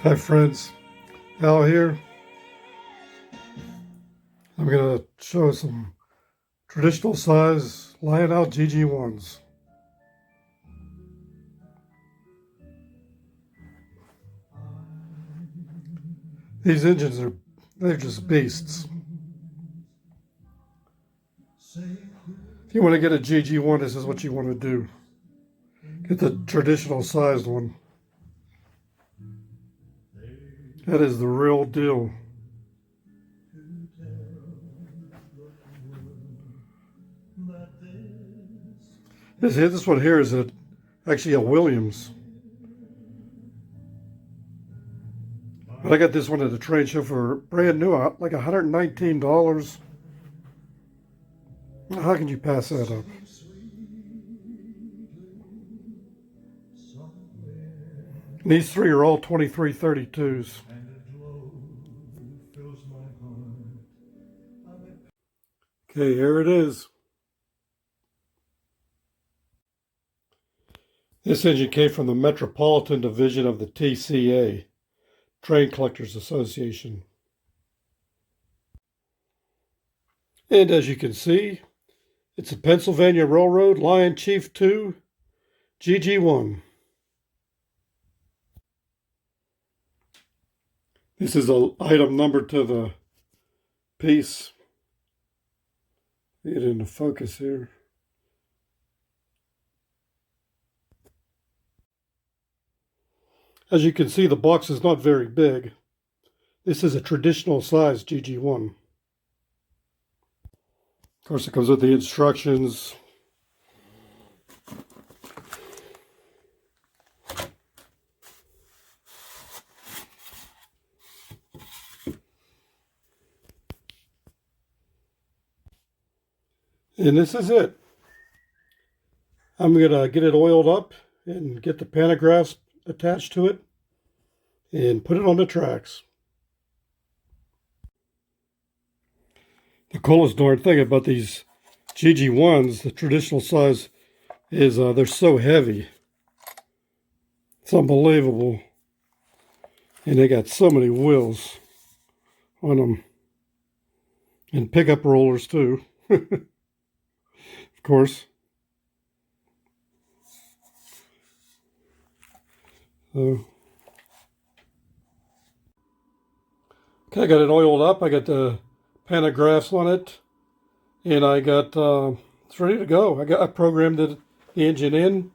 Hi friends, Al here. I'm going to show some traditional size Lionel GG1s. These engines they're just beasts. If you want to get a GG1, this is what you want to do. Get the traditional sized one. That is the real deal. This one here is actually a Williams. But I got this one at the trade show for brand new, like $119. How can you pass that up? And these three are all 2332s. Okay, here it is. This engine came from the Metropolitan Division of the TCA, Train Collectors Association. And as you can see, it's a Pennsylvania Railroad LionChief+2 GG1. This is an item number to the piece. Get into focus here. As you can see, the box is not very big. This is a traditional size GG1. Of course, it comes with the instructions. And this is it. I'm going to get it oiled up and get the pantographs attached to it and put it on the tracks. The coolest darn thing about these GG1s, the traditional size, is they're so heavy. It's unbelievable. And they got so many wheels on them. And pickup rollers too. Of course. So, okay, I got it oiled up. I got the pantographs on it. And I got, it's ready to go. I programmed the engine in.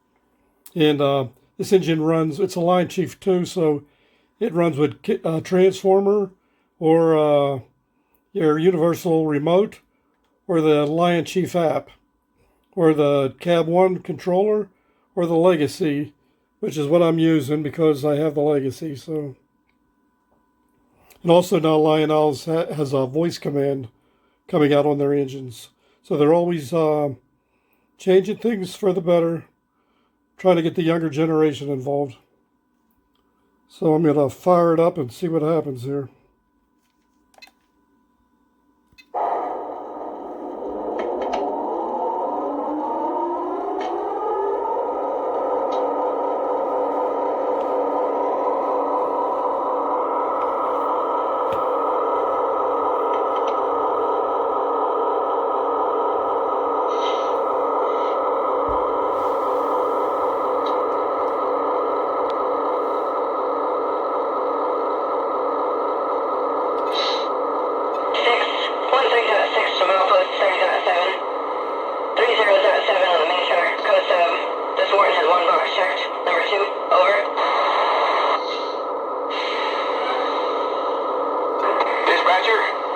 And this engine runs, it's a LionChief+2, so it runs with a transformer or your universal remote or the LionChief app or the Cab 1 controller or the Legacy, which is what I'm using because I have the Legacy. So, and also now Lionel has a voice command coming out on their engines. So they're always changing things for the better, trying to get the younger generation involved. So I'm going to fire it up and see what happens here.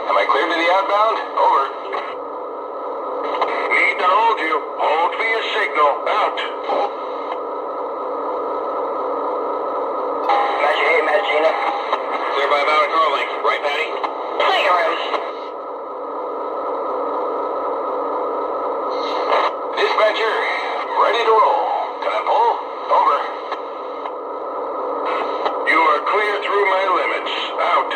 Am I clear to the outbound? Over. Need to hold you. Hold me a signal. Out. Magic 8, Magina. Clear by bow and car length. Right, Patty? Plenty of room. Dispatcher, ready to roll. Can I pull? Over. You are clear through my limits. Out.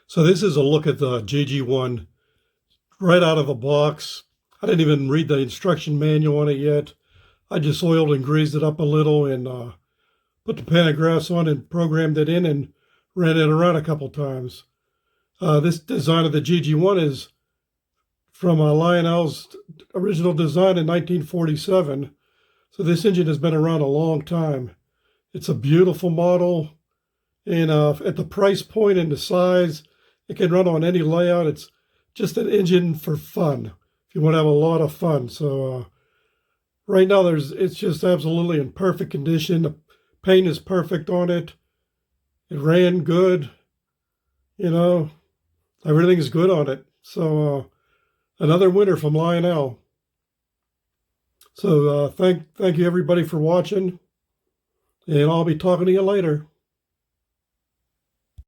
So this is a look at the GG1 right out of the box. I didn't even read the instruction manual on it yet. I just oiled and greased it up a little and put the pantographs on and programmed it in and ran it around a couple times. This design of the GG1 is from Lionel's original design in 1947. So this engine has been around a long time. It's a beautiful model, and at the price point and the size, it can run on any layout. It's just an engine for fun, if you want to have a lot of fun. So right now, it's just absolutely in perfect condition. The paint is perfect on it. It ran good. You know, everything's good on it. So another winner from Lionel. So thank you everybody for watching, and I'll be talking to you later.